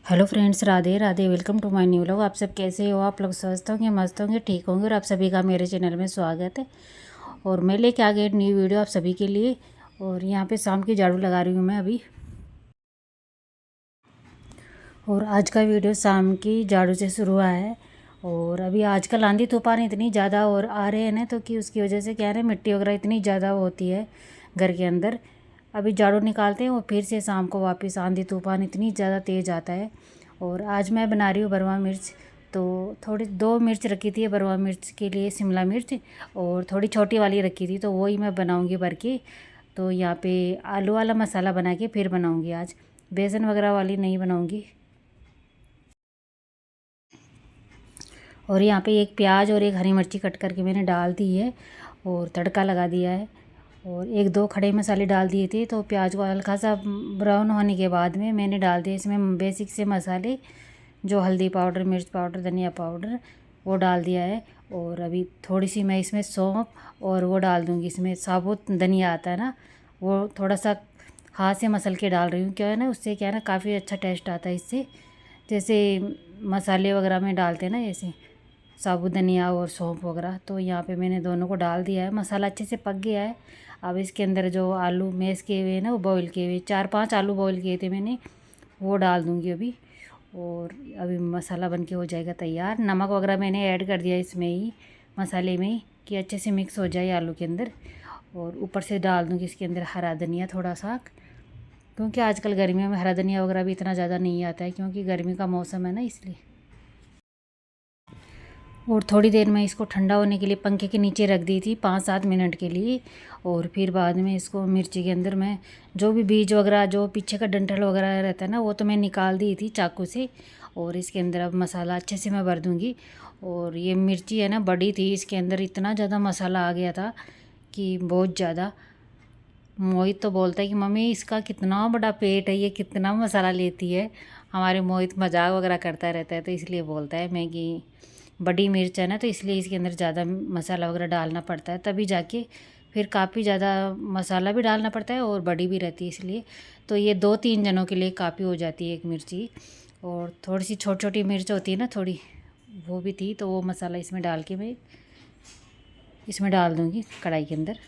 Hello friends, Radhe Radhe. Welcome to my new vlog. आप सब कैसे हो? आप लोग स्वस्थ होंगे, मस्त होंगे, ठीक होंगे। और आप सभी का मेरे चैनल में स्वागत है। और मैं लेके आ गई न्यू वीडियो आप सभी के लिए। और यहाँ पे शाम की झाड़ू लगा रही हूँ मैं अभी। और आज का वीडियो शाम की झाड़ू से शुरू हुआ है। और अभी आजकल आंधी तूफान इतनी ज़्यादा और आ रहे हैं ना, तो कि उसकी वजह से क्या है ना, मिट्टी वगैरह इतनी ज़्यादा होती है घर के अंदर। अभी झाड़ू निकालते हैं और फिर से शाम को वापस आंधी तूफान इतनी ज़्यादा तेज़ आता है। और आज मैं बना रही हूँ बरवा मिर्च। तो थोड़ी 2 मिर्च रखी थी बरवा मिर्च के लिए, शिमला मिर्च। और थोड़ी छोटी वाली रखी थी, तो वही मैं बनाऊँगी भर के। तो यहाँ पे आलू वाला मसाला बना के फिर बनाऊँगी आज। बेसन वगैरह वाली नहीं बनाऊँगी। और यहाँ पे एक प्याज और एक हरी मिर्ची कट करके मैंने डाल दी है और तड़का लगा दिया है। और 1-2 खड़े मसाले डाल दिए थे। तो प्याज को हल्का सा ब्राउन होने के बाद में मैंने डाल दिए इसमें बेसिक से मसाले, जो हल्दी पाउडर, मिर्च पाउडर, धनिया पाउडर, वो डाल दिया है। और अभी थोड़ी सी मैं इसमें सौंफ और वो डाल दूँगी, इसमें साबुत धनिया आता है ना, वो थोड़ा सा हाथ से मसल के डाल रही हूँ। क्या है ना, उससे क्या है ना, काफ़ी अच्छा टेस्ट आता है इससे। जैसे मसाले वगैरह में डालते हैं ना, ऐसे साबुत धनिया और सौंफ वगैरह। तो यहाँ पे मैंने दोनों को डाल दिया है। मसाला अच्छे से पक गया है। अब इसके अंदर जो आलू मैश किए हुए हैं ना, वो बॉईल किए हुए 4-5 आलू बॉईल किए थे मैंने, वो डाल दूँगी अभी। और अभी मसाला बन के हो जाएगा तैयार। नमक वगैरह मैंने ऐड कर दिया इसमें ही, मसाले में ही, कि अच्छे से मिक्स हो जाए आलू के अंदर। और ऊपर से डाल दूँगी इसके अंदर हरा धनिया थोड़ा सा, क्योंकि आजकल गर्मियों में हरा धनिया वगैरह भी इतना ज़्यादा नहीं आता है, क्योंकि गर्मी का मौसम है ना, इसलिए। और थोड़ी देर में इसको ठंडा होने के लिए पंखे के नीचे रख दी थी 5-7 मिनट के लिए। और फिर बाद में इसको मिर्ची के अंदर मैं जो भी बीज वगैरह, जो पीछे का डंठल वगैरह रहता है ना, वो तो मैं निकाल दी थी चाकू से। और इसके अंदर अब मसाला अच्छे से मैं भर दूँगी। और ये मिर्ची है ना, बड़ी थी, इसके अंदर इतना ज़्यादा मसाला आ गया था कि बहुत ज़्यादा। मोहित तो बोलता है कि मम्मी इसका कितना बड़ा पेट है, ये कितना मसाला लेती है। हमारे मोहित मजाक वगैरह करता रहता है, तो इसलिए बोलता है मैं कि बड़ी मिर्च है ना, तो इसलिए इसके अंदर ज़्यादा मसाला वगैरह डालना पड़ता है, तभी जाके फिर काफ़ी ज़्यादा मसाला भी डालना पड़ता है और बड़ी भी रहती है, इसलिए। तो ये 2-3 जनों के लिए काफ़ी हो जाती है एक मिर्ची। और थोड़ी सी छोटी छोटी मिर्च होती है ना, थोड़ी, वो भी थी। तो वो मसाला इसमें डाल के मैं इसमें डाल दूँगी कढ़ाई के अंदर।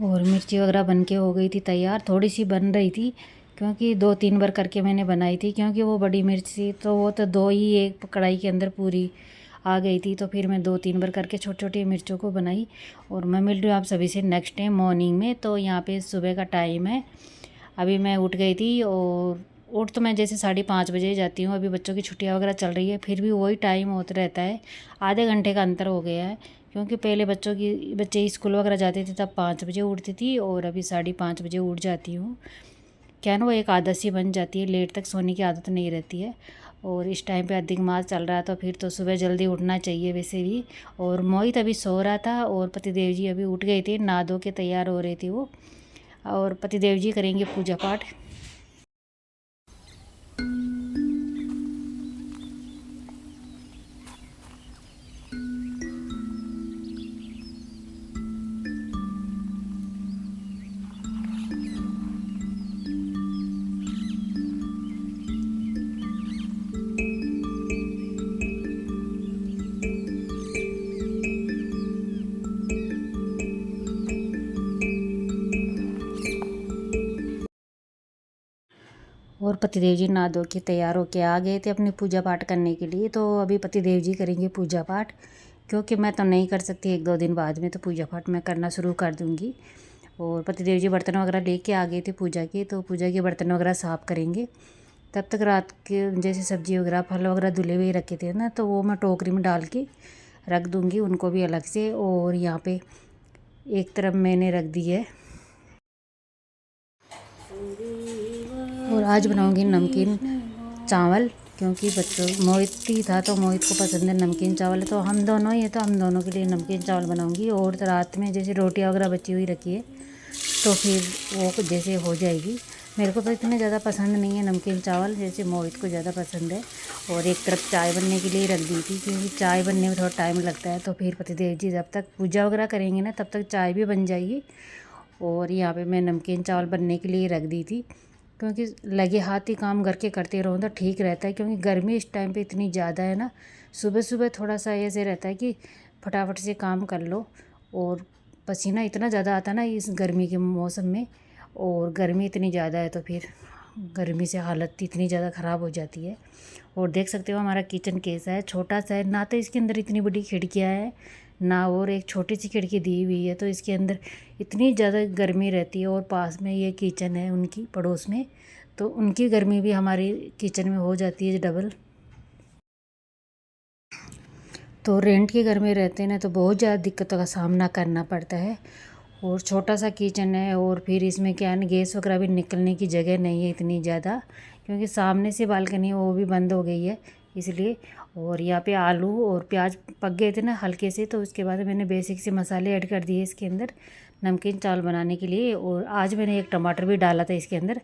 और मिर्ची वगैरह बन के हो गई थी तैयार। थोड़ी सी बन रही थी, क्योंकि 2-3 बार करके मैंने बनाई थी, क्योंकि वो बड़ी मिर्च थी, तो वो तो 2 ही एक कढ़ाई के अंदर पूरी आ गई थी। तो फिर मैं 2-3 बार करके छोटी छोटी मिर्चों को बनाई। और मैं मिल रही हूँ आप सभी से नेक्स्ट टाइम मॉर्निंग में। तो यहाँ पे सुबह का टाइम है। अभी मैं उठ गई थी। और उठ तो मैं जैसे 5:30 बजे जाती हूँ। अभी बच्चों की छुट्टियाँ वगैरह चल रही है, फिर भी वही टाइम होता रहता है। आधे घंटे का अंतर हो गया है, क्योंकि पहले बच्चे स्कूल वगैरह जाते थे तब 5 बजे उठती थी, और अभी 5:30 बजे उठ जाती हूँ। क्या ना, वो एक आदत सी बन जाती है, लेट तक सोने की आदत नहीं रहती है। और इस टाइम पे अधिक मास चल रहा है, तो फिर तो सुबह जल्दी उठना चाहिए वैसे भी। और मोहित अभी सो रहा था, और पतिदेव जी अभी उठ गए थे, नहा धो के तैयार हो रहे थे वो। और पतिदेव जी करेंगे पूजा पाठ। और पतिदेव जी नहा धो के तैयार होके आ गए थे अपनी पूजा पाठ करने के लिए। तो अभी पतिदेव जी करेंगे पूजा पाठ, क्योंकि मैं तो नहीं कर सकती। 1-2 दिन बाद में तो पूजा पाठ मैं करना शुरू कर दूँगी। और पतिदेव जी बर्तन वगैरह लेके आ गए थे पूजा के, तो पूजा के बर्तन वगैरह साफ़ करेंगे। तब तक रात के जैसे सब्ज़ी वगैरह, फल वगैरह धुले हुए रखे थे ना, तो वो मैं टोकरी में डाल के रख दूँगी उनको भी अलग से। और यहाँ पे एक तरफ मैंने रख दी है। और आज बनाऊंगी नमकीन चावल, क्योंकि बच्चों मोहित ही था, तो मोहित को पसंद है नमकीन चावल। तो हम दोनों ही है, तो हम दोनों के लिए नमकीन चावल बनाऊंगी। और रात में जैसे रोटियां वगैरह बची हुई रखी है, तो फिर वो जैसे हो जाएगी, मेरे को तो इतने ज़्यादा पसंद नहीं है नमकीन चावल, जैसे मोहित को ज़्यादा पसंद है। और एक तरफ चाय बनने के लिए रख दी थी, क्योंकि चाय बनने में थोड़ा टाइम लगता है। तो फिर पतिदेव जी जब तक पूजा वगैरह करेंगे ना, तब तक चाय भी बन जाएगी। और यहाँ पे मैं नमकीन चावल बनने के लिए रख दी थी, क्योंकि लगे हाथ ही काम घर के करते रहो तो ठीक रहता है। क्योंकि गर्मी इस टाइम पे इतनी ज़्यादा है ना, सुबह सुबह थोड़ा सा ऐसे रहता है कि फटाफट से काम कर लो। और पसीना इतना ज़्यादा आता ना इस गर्मी के मौसम में, और गर्मी इतनी ज़्यादा है तो फिर गर्मी से हालत इतनी ज़्यादा ख़राब हो जाती है। और देख सकते हो हमारा किचन कैसा है, छोटा सा है ना, तो इसके अंदर इतनी बड़ी खिड़कियाँ है ना, और एक छोटी सी खिड़की दी हुई है। तो इसके अंदर इतनी ज़्यादा गर्मी रहती है। और पास में ये किचन है उनकी पड़ोस में, तो उनकी गर्मी भी हमारी किचन में हो जाती है डबल। तो रेंट के घर में रहते हैं ना, तो बहुत ज़्यादा दिक्कतों का सामना करना पड़ता है। और छोटा सा किचन है, और फिर इसमें क्या है ना, गैस वगैरह भी निकलने की जगह नहीं है इतनी ज़्यादा, क्योंकि सामने से बालकनी है वो भी बंद हो गई है इसलिए। और यहाँ पे आलू और प्याज पक गए थे ना हल्के से, तो उसके बाद मैंने बेसिक से मसाले ऐड कर दिए इसके अंदर नमकीन चावल बनाने के लिए। और आज मैंने एक टमाटर भी डाला था इसके अंदर,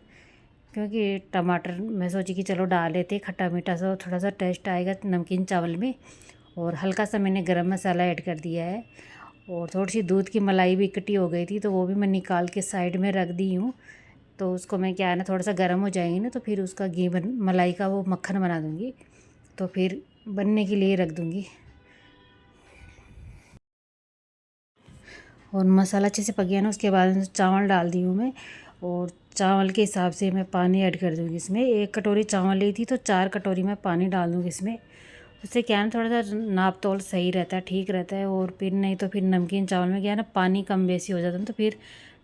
क्योंकि टमाटर मैं सोची कि चलो डाल लेते, खट्टा मीठा सा थोड़ा सा टेस्ट आएगा नमकीन चावल में। और हल्का सा मैंने गरम मसाला ऐड कर दिया है। और थोड़ी सी दूध की मलाई भी इकट्ठी हो गई थी, तो वो भी मैं निकाल के साइड में रख दी हूँ। तो उसको मैं क्या है ना, थोड़ा सा गर्म हो जाएंगी ना, तो फिर उसका घी मलाई का वो मक्खन बना दूँगी, तो फिर बनने के लिए रख दूँगी। और मसाला अच्छे से पक गया ना, उसके बाद चावल डाल दी हूँ मैं। और चावल के हिसाब से मैं पानी ऐड कर दूँगी इसमें। 1 कटोरी चावल ली थी, तो 4 कटोरी मैं पानी डाल दूँगी इसमें। उससे क्या है ना, थोड़ा सा नाप तोल सही रहता है, ठीक रहता है। और फिर नहीं तो फिर नमकीन चावल में क्या है ना, पानी कम बेसी हो जाता है, तो फिर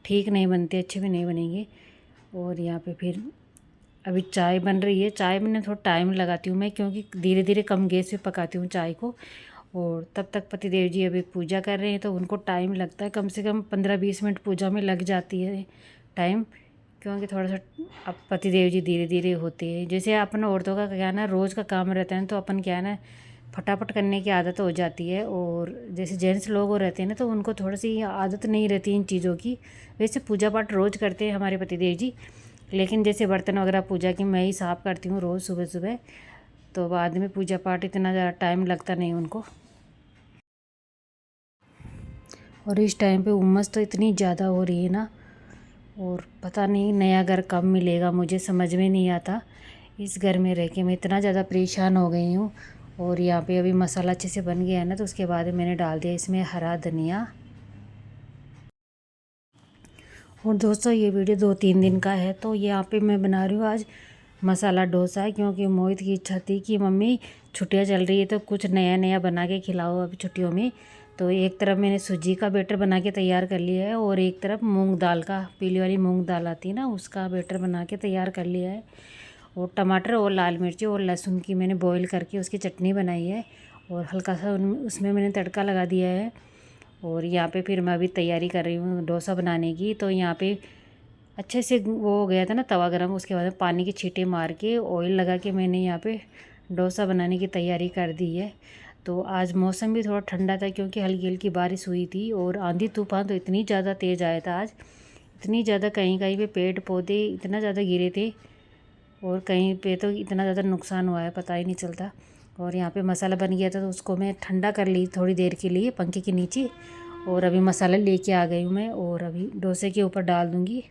ठीक नहीं बनते, अच्छे भी नहीं बनेंगे। और यहाँ पे फिर अभी चाय बन रही है। चाय में थोड़ा टाइम लगाती हूँ मैं, क्योंकि धीरे धीरे कम गैस पे पकाती हूँ चाय को। और तब तक पतिदेव जी अभी पूजा कर रहे हैं, तो उनको टाइम लगता है, कम से कम 15-20 मिनट पूजा में लग जाती है टाइम। क्योंकि थोड़ा सा अब पतिदेव जी धीरे धीरे होते हैं, जैसे अपन औरतों का क्या है ना, रोज़ का काम रहता है, तो अपन क्या है ना, फटाफट करने की आदत हो जाती है। और जैसे जेंट्स लोग हो रहते हैं ना, तो उनको थोड़ी सी आदत नहीं रहती इन चीज़ों की। वैसे पूजा पाठ रोज़ करते हैं हमारे पतिदेव जी, लेकिन जैसे बर्तन वगैरह पूजा की मैं ही साफ़ करती हूँ रोज़ सुबह सुबह, तो बाद में पूजा पाठ इतना ज़्यादा टाइम लगता नहीं उनको। और इस टाइम पे उमस तो इतनी ज़्यादा हो रही है ना, और पता नहीं नया घर कब मिलेगा, मुझे समझ में नहीं आता। इस घर में रह के मैं इतना ज़्यादा परेशान हो गई हूँ। और यहाँ पे अभी मसाला अच्छे से बन गया है ना, तो उसके बाद मैंने डाल दिया इसमें हरा धनिया। और दोस्तों ये वीडियो 2-3 दिन का है, तो यहाँ पे मैं बना रही हूँ आज मसाला डोसा, क्योंकि मोहित की इच्छा थी कि मम्मी छुट्टियाँ चल रही है तो कुछ नया नया बना के खिलाओ अभी छुट्टियों में। तो एक तरफ मैंने सूजी का बैटर बना के तैयार कर लिया है, और एक तरफ मूंग दाल का, पीली वाली मूंग दाल आती है ना, उसका बैटर बना के तैयार कर लिया है। और टमाटर और लाल मिर्ची और लहसुन की मैंने बॉईल करके उसकी चटनी बनाई है। और हल्का सा उसमें मैंने तड़का लगा दिया है। और यहाँ पे फिर मैं अभी तैयारी कर रही हूँ डोसा बनाने की। तो यहाँ पे अच्छे से वो हो गया था ना तवा गरम, उसके बाद पानी के छींटे मार के ऑयल लगा के मैंने यहाँ पे डोसा बनाने की तैयारी कर दी है। तो आज मौसम भी थोड़ा ठंडा था, क्योंकि हल्की हल्की बारिश हुई थी। और आंधी तूफान तो इतनी ज़्यादा तेज़ आया था आज, इतनी ज़्यादा कहीं कहीं पे पेड़ पौधे इतना ज़्यादा गिरे थे, और कहीं पे तो इतना ज़्यादा नुकसान हुआ है पता ही नहीं चलता। और यहाँ पे मसाला बन गया था, तो उसको मैं ठंडा कर ली थोड़ी देर के लिए पंखे के नीचे। और अभी मसाला लेके आ गई हूँ मैं, और अभी डोसे के ऊपर डाल दूँगी।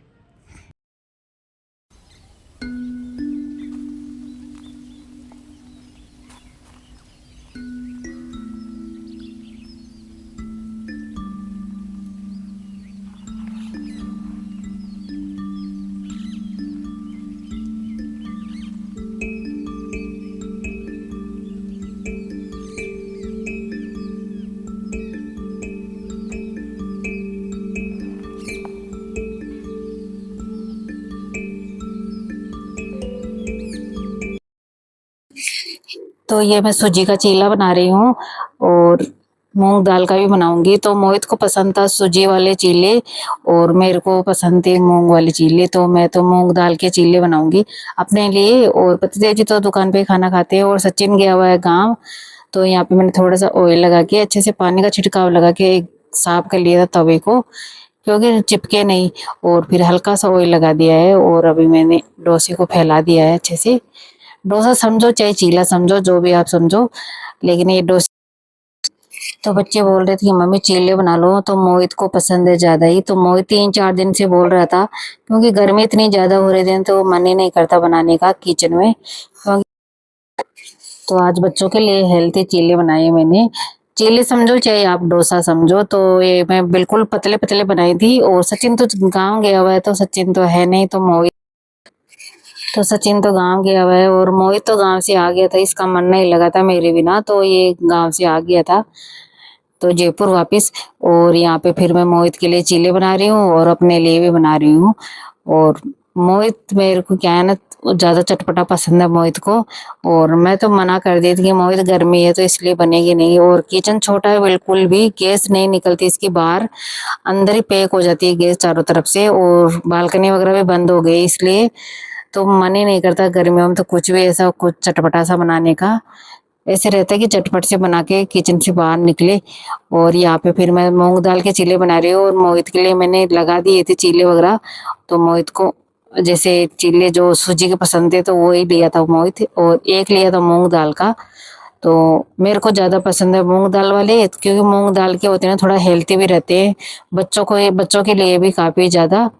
तो ये मैं सूजी का चीला बना रही हूँ, और मूंग दाल का भी बनाऊंगी। तो मोहित को पसंद था सूजी वाले चीले, और मेरे को पसंद थे मूंग वाले चीले, तो मैं तो मूंग दाल के चीले बनाऊंगी अपने लिए। और पतिदेव जी तो दुकान पे खाना खाते हैं, और सचिन गया हुआ है गाँव। तो यहाँ पे मैंने थोड़ा सा ऑयल लगा के अच्छे से पानी का छिड़काव लगा के साफ कर लिया था तवे को। क्योंकि चिपके नहीं। और फिर हल्का सा ऑयल लगा दिया है और अभी मैंने डोसे को फैला दिया है अच्छे से। डोसा समझो चाहे चीला समझो, जो भी आप समझो, लेकिन ये डोसा। तो बच्चे बोल रहे थे कि मम्मी चीले बना लो, तो मोहित को पसंद है ज्यादा ही। तो मोहित 3-4 दिन से बोल रहा था, क्योंकि गर्मी इतनी ज्यादा हो रही थी तो मन ही नहीं करता बनाने का किचन में। तो आज बच्चों के लिए हेल्थी चीले बनाए मैंने। चीले समझो चाहे आप डोसा समझो, तो ये मैं बिल्कुल पतले पतले बनाई थी। और सचिन तो गाँव गया हुआ है, तो सचिन तो है नहीं, तो मोहित, तो सचिन तो गाँव गया हुआ है और मोहित तो गाँव से आ गया था। इसका मन नहीं लगा था मेरे बिना, तो ये गाँव से आ गया था तो जयपुर वापस। और यहाँ पे फिर मैं मोहित के लिए चीले बना रही हूँ और अपने लिए भी बना रही हूँ। और मोहित मेरे को क्या है ना, ज्यादा चटपटा पसंद है मोहित को। और मैं तो मना कर दी थी कि मोहित गर्मी है तो इसलिए बनेगी नहीं। और किचन छोटा है, बिल्कुल भी गैस नहीं निकलती इसकी बाहर, अंदर ही पैक हो जाती है गैस चारों तरफ से। और बालकनी वगैरह भी बंद हो गई, इसलिए तो मन ही नहीं करता गर्मियों में तो कुछ भी ऐसा कुछ चटपटा सा बनाने का। ऐसे रहता है कि झटपट से बना के किचन से बाहर निकले। और यहाँ पे फिर मैं मूंग दाल के चीले बना रही हूँ और मोहित के लिए मैंने लगा दिए थे चीले वगैरह। तो मोहित को जैसे चीले जो सूजी के पसंद थे तो वो ही लिया था मोहित, और एक लिया था मूंग दाल का। तो मेरे को ज्यादा पसंद है मूंग दाल वाले, क्योंकि मूंग दाल के होते हैं ना, थोड़ा हेल्थी भी रहते हैं बच्चों को, बच्चों के लिए भी काफी ज्यादा।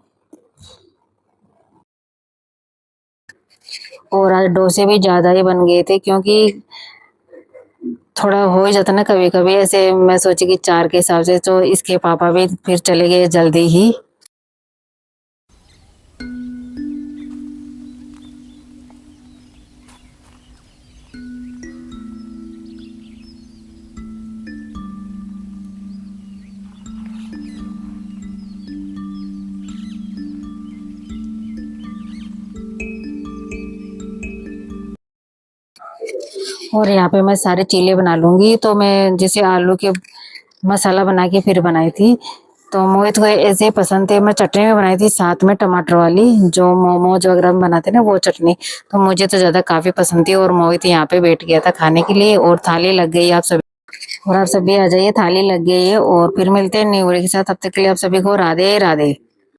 और आज डोसे भी ज्यादा ही बन गए थे, क्योंकि थोड़ा हो ही जाता ना कभी कभी ऐसे। मैं सोची कि 4 के हिसाब से, तो इसके पापा भी फिर चले गए जल्दी ही। और यहाँ पे मैं सारे चीले बना लूंगी। तो मैं जैसे आलू के मसाला बना के फिर बनाई थी, तो मोहित को ऐसे ही पसंद थे। मैं चटनी में बनाई थी साथ में टमाटर वाली, जो मोमोज वगैरह में बनाते ना वो चटनी। तो मुझे तो ज्यादा काफी पसंद थी। और मोहित यहाँ पे बैठ गया था खाने के लिए, और थाली लग गई आप सभी। और आप सभी आ जाइए, थाली लग गई है। और फिर मिलते हैं न्यू ईयर के साथ, तब तक के लिए आप सभी को राधे राधे।